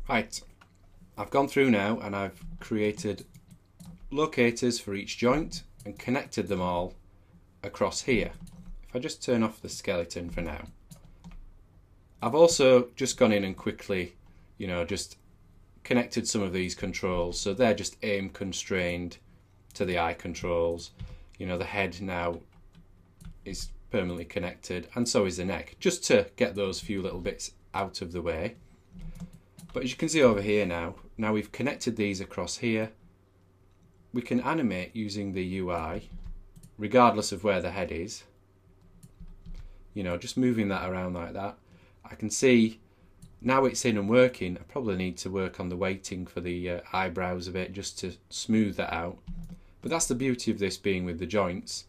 Right, I've gone through now and I've created locators for each joint and connected them all across here. If I just turn off the skeleton for now. I've also just gone in and quickly, just connected some of these controls, so they're just aim constrained to the eye controls. The head now is permanently connected, and so is the neck, just to get those few little bits out of the way. But as you can see over here now we've connected these across here. We can animate using the UI regardless of where the head is. Just moving that around like that. I can see now it's in and working. I probably need to work on the weighting for the eyebrows a bit just to smooth that out. But that's the beauty of this being with the joints.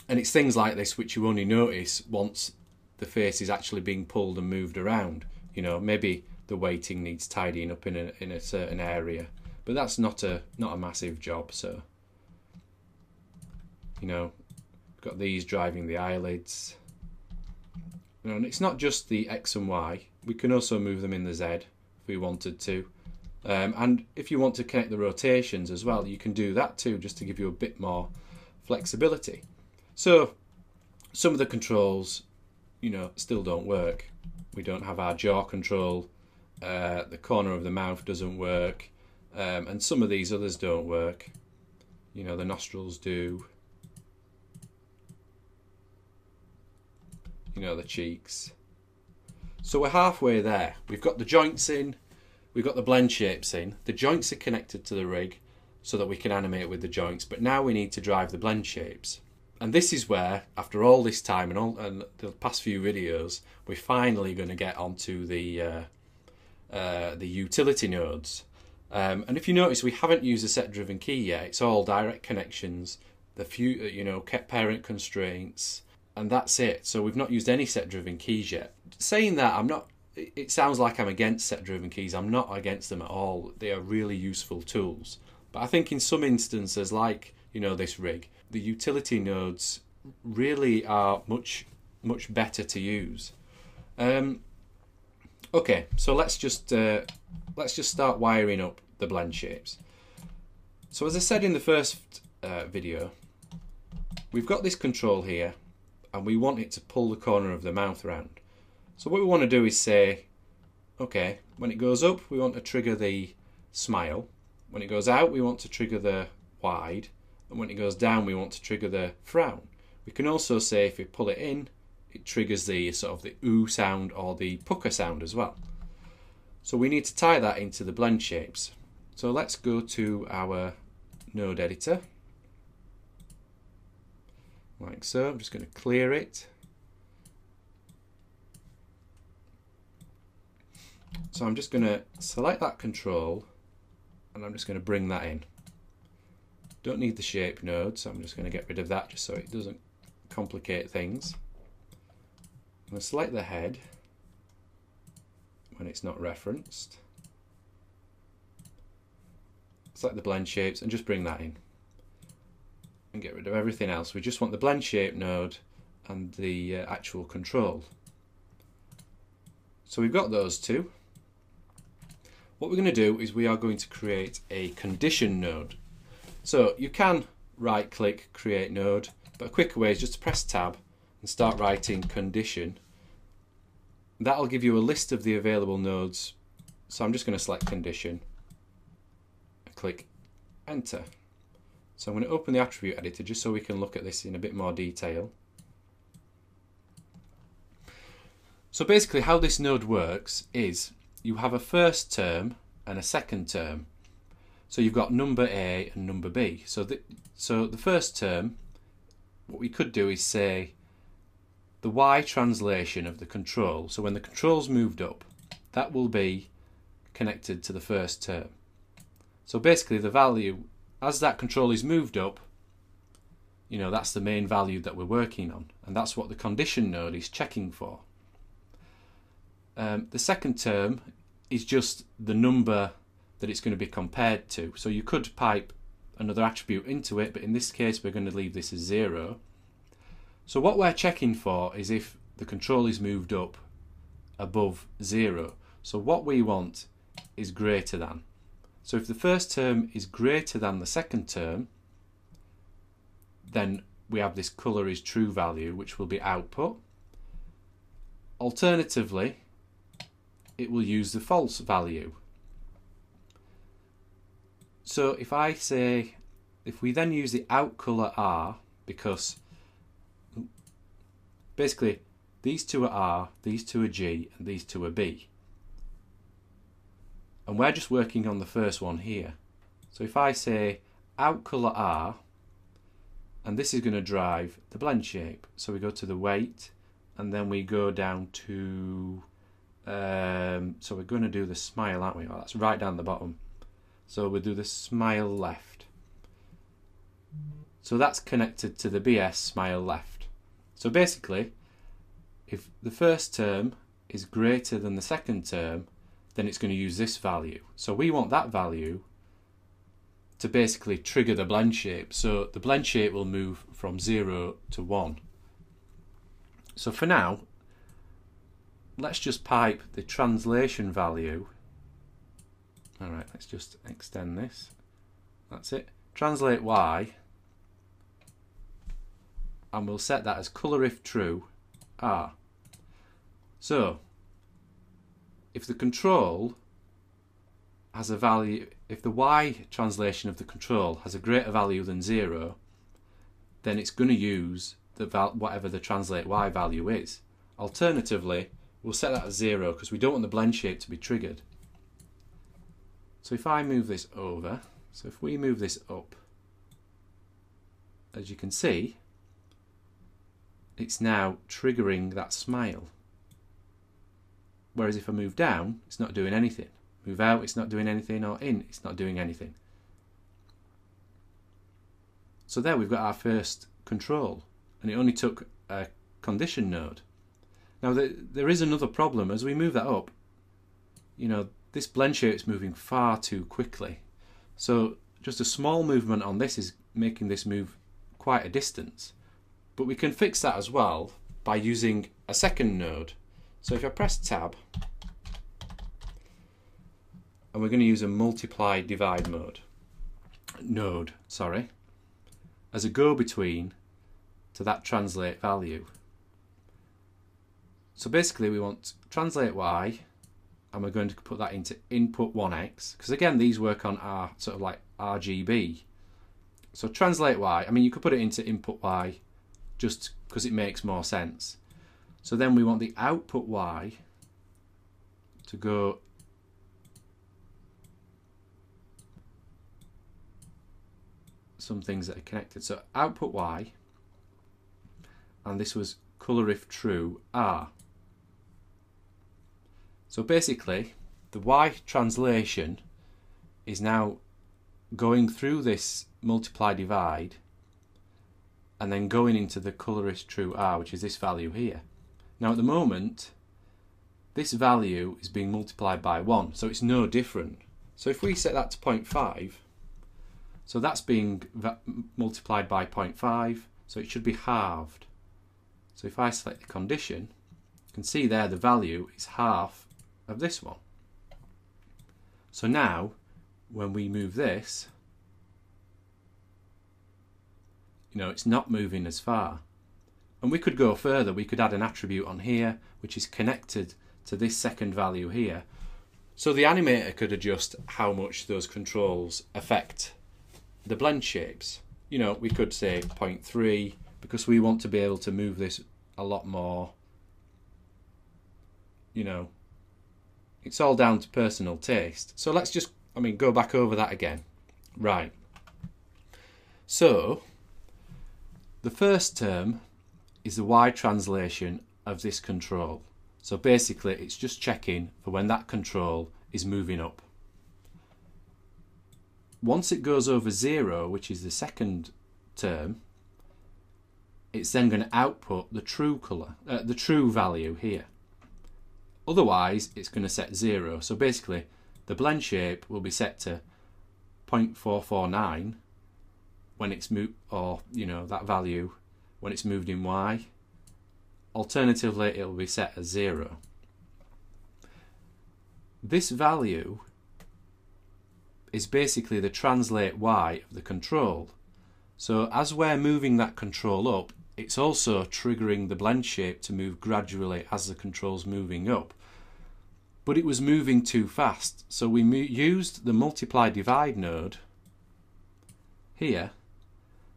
And it's things like this which you only notice once the face is actually being pulled and moved around. Maybe the weighting needs tidying up in a certain area, but that's not a massive job. So, got these driving the eyelids. And it's not just the X and Y. We can also move them in the Z if we wanted to. And if you want to connect the rotations as well, you can do that too, just to give you a bit more flexibility. So some of the controls, still don't work. We don't have our jaw control, the corner of the mouth doesn't work, and some of these others don't work. The nostrils do, the cheeks. So we're halfway there. We've got the joints in, we've got the blend shapes in, the joints are connected to the rig so that we can animate with the joints, but now we need to drive the blend shapes. And this is where, after all this time and the past few videos, we're finally going to get onto the utility nodes. And if you notice, we haven't used a set-driven key yet. It's all direct connections, the few, kept parent constraints, and that's it. So we've not used any set-driven keys yet. Saying that, it sounds like I'm against set-driven keys. I'm not against them at all. They are really useful tools. But I think in some instances, like this rig, the utility nodes really are much better to use. Okay, so let's just start wiring up the blend shapes. So as I said in the first video, we've got this control here, and we want it to pull the corner of the mouth around. So what we want to do is say, okay, when it goes up, we want to trigger the smile. When it goes out, we want to trigger the wide. And when it goes down, we want to trigger the frown. We can also say if we pull it in, it triggers the sort of the ooh sound or the pucker sound as well. So we need to tie that into the blend shapes. So let's go to our node editor. Like so. I'm just going to clear it. So I'm just going to select that control and I'm just going to bring that in. Don't need the shape node, so I'm just going to get rid of that just so it doesn't complicate things. I'm going to select the head when it's not referenced. Select the blend shapes and just bring that in. And get rid of everything else. We just want the blend shape node and the actual control. So we've got those two. What we're going to do is we are going to create a condition node. So you can right click create node, but a quicker way is just to press tab and start writing condition. That'll give you a list of the available nodes. So I'm just going to select condition and click enter. So I'm going to open the attribute editor just so we can look at this in a bit more detail. So basically how this node works is you have a first term and a second term. So you've got number A and number B. So the first term, what we could do is say the Y translation of the control. So when the control's moved up, that will be connected to the first term. So basically the value, as that control is moved up, that's the main value that we're working on. And that's what the condition node is checking for. The second term is just the number that it's going to be compared to. So you could pipe another attribute into it, but in this case we're going to leave this as 0. So what we're checking for is if the control is moved up above 0. So what we want is greater than. So if the first term is greater than the second term, then we have this colour is true value, which will be output. Alternatively, it will use the false value. So if I say, if we then use the out colour R, because basically these two are R, these two are G, and these two are B. And we're just working on the first one here. So if I say out colour R, and this is going to drive the blend shape. So we go to the weight, and then we go down to, so we're going to do the smile, aren't we? Oh, that's right down the bottom. So we'll do the smile left. So that's connected to the BS smile left. So basically, if the first term is greater than the second term, then it's going to use this value. So we want that value to basically trigger the blend shape. So the blend shape will move from 0 to 1. So for now, let's just pipe the translation value. Alright, let's just extend this. That's it. Translate Y, and we'll set that as colour if true, R. So if the control has a value, if the Y translation of the control has a greater value than 0, then it's going to use the whatever the translate Y value is. Alternatively, we'll set that as 0 because we don't want the blend shape to be triggered. So if I move this over, so if we move this up, as you can see, it's now triggering that smile. Whereas if I move down, it's not doing anything. Move out, it's not doing anything, or in, it's not doing anything. So there we've got our first control, and it only took a condition node. Now there is another problem. As we move that up, you know, this blend shape is moving far too quickly. So just a small movement on this is making this move quite a distance. But we can fix that as well by using a second node. So if I press tab, and we're going to use a multiplyDivide node, as a go-between to that translate value. So basically we want translate Y, and we're going to put that into input 1x, because again these work on R, sort of like RGB. So translate Y, I mean you could put it into input Y just because it makes more sense. So then we want the output Y to go some things that are connected. So output Y, and this was colour if true R. So basically the Y translation is now going through this multiplyDivide and then going into the colour is true R, which is this value here. Now at the moment this value is being multiplied by 1, so it's no different. So if we set that to 0.5, so that's being multiplied by 0.5, so it should be halved. So if I select the condition, you can see there the value is half of this one. So now when we move this, you know, it's not moving as far. And we could go further. We could add an attribute on here which is connected to this second value here. So the animator could adjust how much those controls affect the blend shapes. You know, we could say 0.3 because we want to be able to move this a lot more. You know, it's all down to personal taste. So let's just, go back over that again. Right. So the first term is the Y translation of this control. So basically it's just checking for when that control is moving up. Once it goes over 0, which is the second term, it's then going to output the true colour, the true value here. Otherwise it's going to set 0. So basically the blend shape will be set to 0.449 when it's moved, or you know, that value when it's moved in Y. Alternatively, it will be set as 0. this value is basically the translate y of the control. So as we're moving that control up, it's also triggering the blend shape to move gradually as the control's moving up. But it was moving too fast, so we used the multiply/divide node here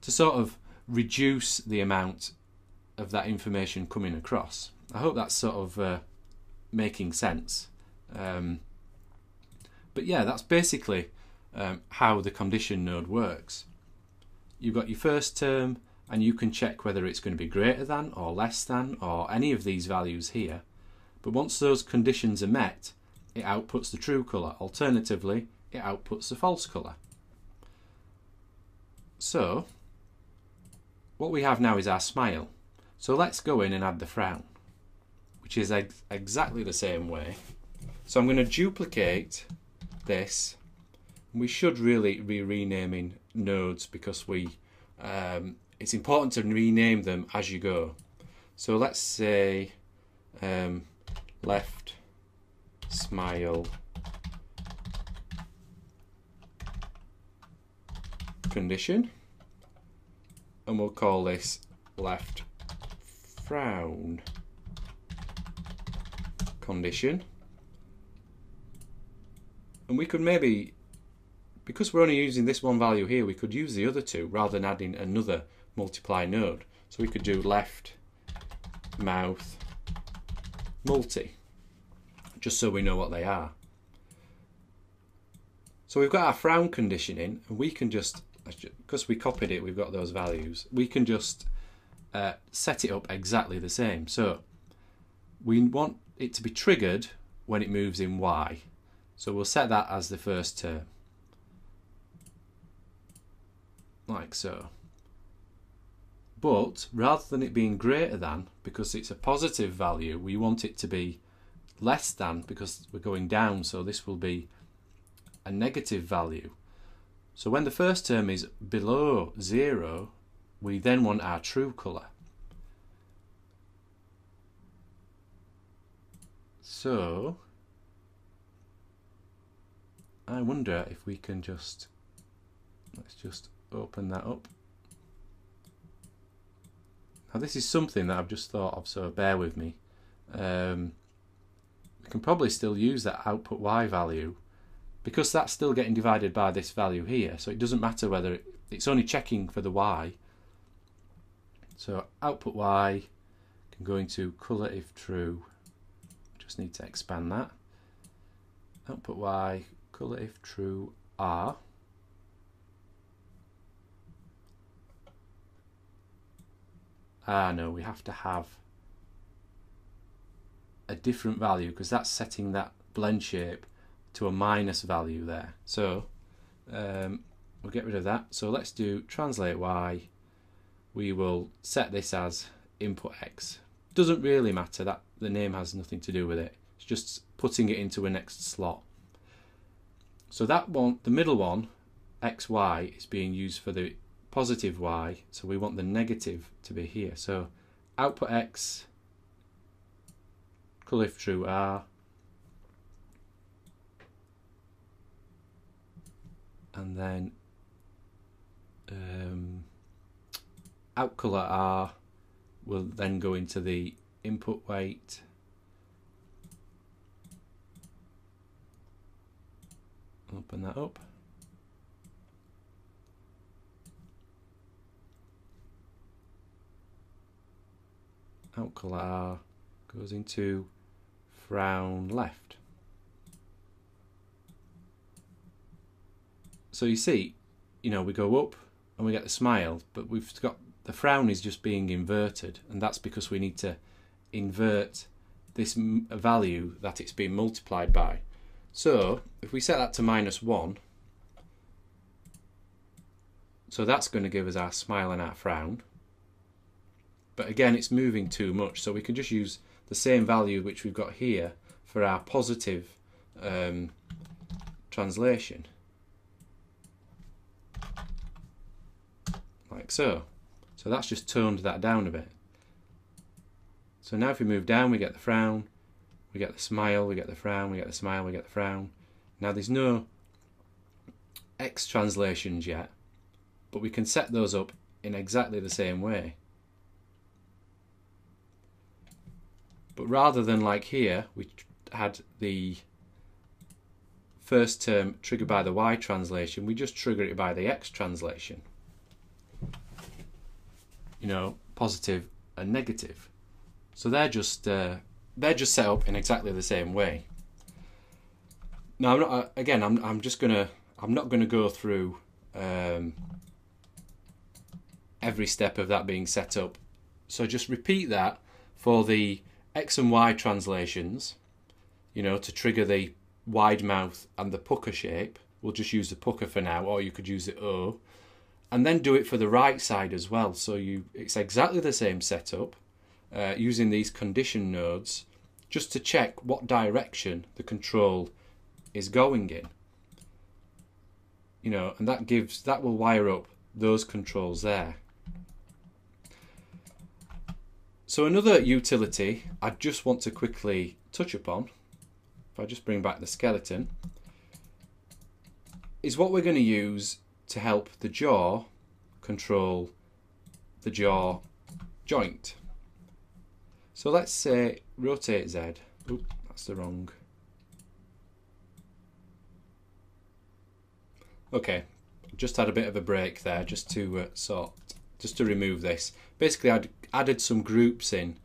to sort of reduce the amount of that information coming across. I hope that's sort of making sense. But yeah, that's basically how the condition node works. You've got your first term, and you can check whether it's going to be greater than or less than or any of these values here. But once those conditions are met, it outputs the true colour. Alternatively, it outputs the false colour. So what we have now is our smile. So let's go in and add the frown, which is exactly the same way. So I'm going to duplicate this. We should really be renaming nodes because it's important to rename them as you go. So let's say left smile condition, and we'll call this left frown condition. And we could maybe, because we're only using this one value here, we could use the other two rather than adding another multiply node. So we could do left mouth multi, just so we know what they are. So we've got our frown condition in, and we can just, because we copied it, we've got those values, we can just set it up exactly the same. So we want it to be triggered when it moves in Y. So we'll set that as the first term, like so. But rather than it being greater than, because it's a positive value, we want it to be less than because we're going down, so this will be a negative value. So when the first term is below 0, we then want our true colour. So I wonder if we can just, let's just open that up. Now this is something that I've just thought of, so bear with me. We can probably still use that output y value because that's still getting divided by this value here, so it doesn't matter whether it's only checking for the y. So output y can go into colour if true. Just need to expand that. Output y, colour if true r. No, we have to have a different value because that's setting that blend shape to a minus value there. So we'll get rid of that. So let's do translate y. We will set this as input x. Doesn't really matter, that the name has nothing to do with it. It's just putting it into a next slot. So that one, the middle one, xy, is being used for the positive y, so we want the negative to be here. So output x, colour if true r, and then out colour r will then go into the input weight, open that up. Out colour R goes into frown left. So you see, you know, we go up and we get the smile, but we've got the frown is just being inverted, and that's because we need to invert this value that it's being multiplied by. So if we set that to -1, so that's going to give us our smile and our frown. But again, it's moving too much, so we can just use the same value which we've got here for our positive translation, like so. So that's just toned that down a bit. So now if we move down, we get the frown, we get the smile, we get the frown, we get the smile, we get the frown. Now there's no X translations yet, but we can set those up in exactly the same way. But rather than like here, we had the first term triggered by the Y translation, we just trigger it by the X translation. You know, positive and negative. So they're just set up in exactly the same way. Now I'm not again. I'm not gonna go through every step of that being set up. So just repeat that for the X and Y translations. You know, to trigger the wide mouth and the pucker shape. We'll just use the pucker for now, or you could use the O. And then do it for the right side as well. So it's exactly the same setup, using these condition nodes, just to check what direction the control is going in. You know, and that will wire up those controls there. So another utility I just want to quickly touch upon, if I just bring back the skeleton, is what we're going to use to help the jaw control the jaw joint. So let's say rotate Z. Oop, that's the wrong. Okay, just had a bit of a break there, just to remove this. Basically, I'd added some groups in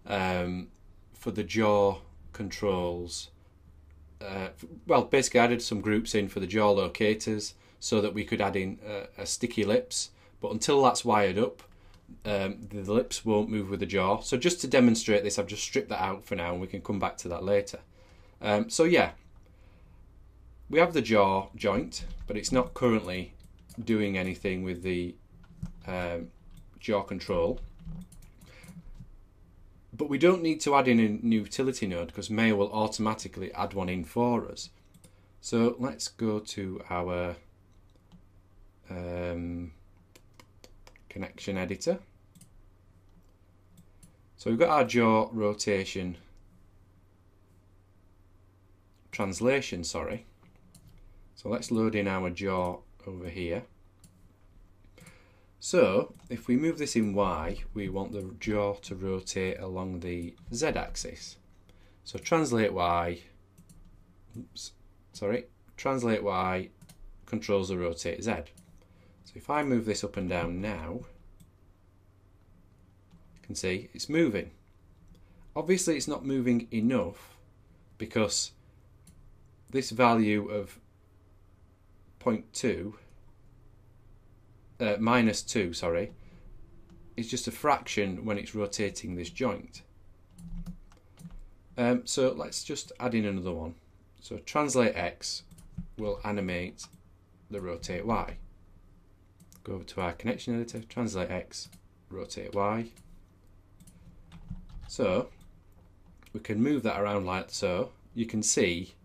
for the jaw controls. Well, basically, I added some groups in for the jaw locators so that we could add in a sticky lips. But until that's wired up, the lips won't move with the jaw. So just to demonstrate this, I've just stripped that out for now, and we can come back to that later. So yeah, we have the jaw joint, but it's not currently doing anything with the jaw control. But we don't need to add in a new utility node because Maya will automatically add one in for us. So let's go to our connection editor. So we've got our jaw rotation translation, sorry. So let's load in our jaw over here. So if we move this in Y, we want the jaw to rotate along the Z axis. So translate Y, translate Y controls the rotate Z. So if I move this up and down now, you can see it's moving. Obviously it's not moving enough because this value of -2, sorry, is just a fraction when it's rotating this joint. So let's just add in another one. So translate X will animate the rotate Y. Go over to our connection editor, translate X, rotate Y. So we can move that around like so. You can see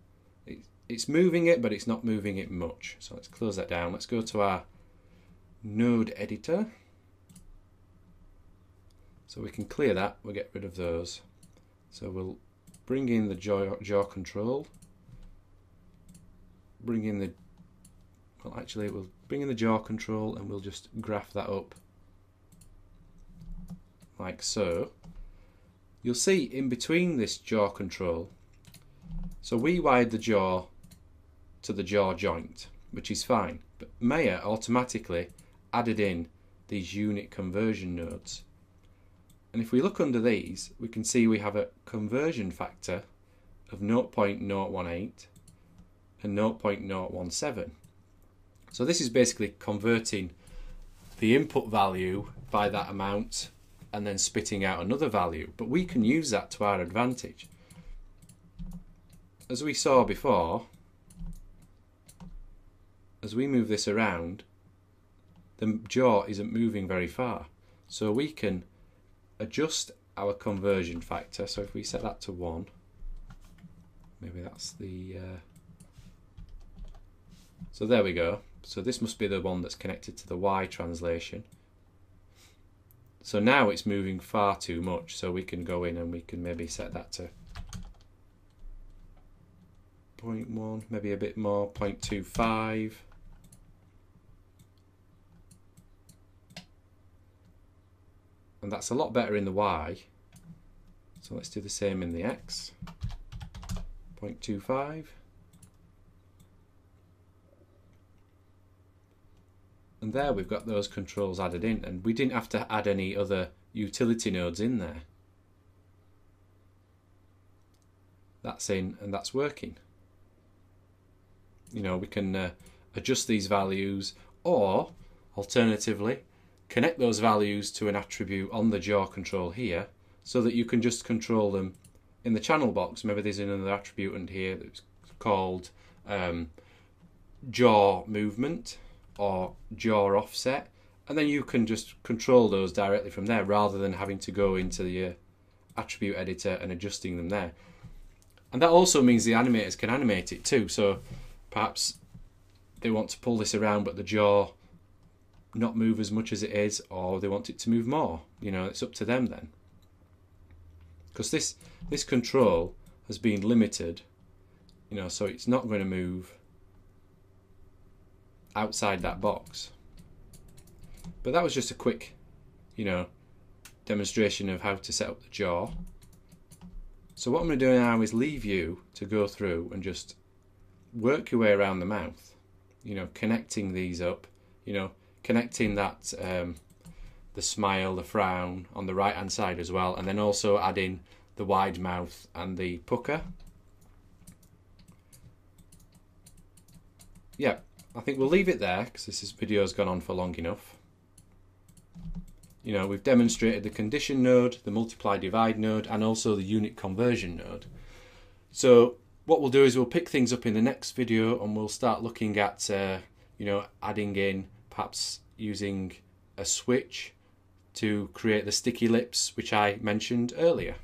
it's moving it, but it's not moving it much. So let's close that down. Let's go to our node editor. So we can clear that, we'll get rid of those. So we'll bring in the jaw control. Bring in the, well actually we'll bring in the jaw control and we'll just graph that up like so. You'll see in between this jaw control, so we wired the jaw to the jaw joint, which is fine, but Maya automatically added in these unit conversion nodes. And if we look under these, we can see we have a conversion factor of 0.018 and 0.017. So this is basically converting the input value by that amount and then spitting out another value. But we can use that to our advantage. As we saw before, as we move this around, the jaw isn't moving very far. So we can adjust our conversion factor. So if we set that to 1, maybe that's the... So there we go. So this must be the one that's connected to the Y translation. So now it's moving far too much, so we can go in and we can maybe set that to 0.1, maybe a bit more, 0.25. And that's a lot better in the Y. So let's do the same in the X. 0.25. And there we've got those controls added in, and we didn't have to add any other utility nodes in there. That's in and that's working. You know, we can adjust these values, or alternatively connect those values to an attribute on the jaw control here, so that you can just control them in the channel box. Maybe there's another attribute in here that's called jaw movement or jaw offset, and then you can just control those directly from there rather than having to go into the attribute editor and adjusting them there. And that also means the animators can animate it too, so perhaps they want to pull this around but the jaw not move as much as it is, or they want it to move more. You know, it's up to them then. Because this control has been limited, you know, so it's not going to move outside that box. But that was just a quick, you know, demonstration of how to set up the jaw. So what I'm going to do now is leave you to go through and just work your way around the mouth, you know, connecting these up, you know, connecting that the smile, the frown on the right hand side as well, and then also adding the wide mouth and the pucker. Yeah, I think we'll leave it there because this video's gone on for long enough. You know, we've demonstrated the condition node, the multiply-divide node, and also the unit conversion node. So what we'll do is we'll pick things up in the next video, and we'll start looking at, you know, adding in, perhaps using a switch to create the sticky lips, which I mentioned earlier.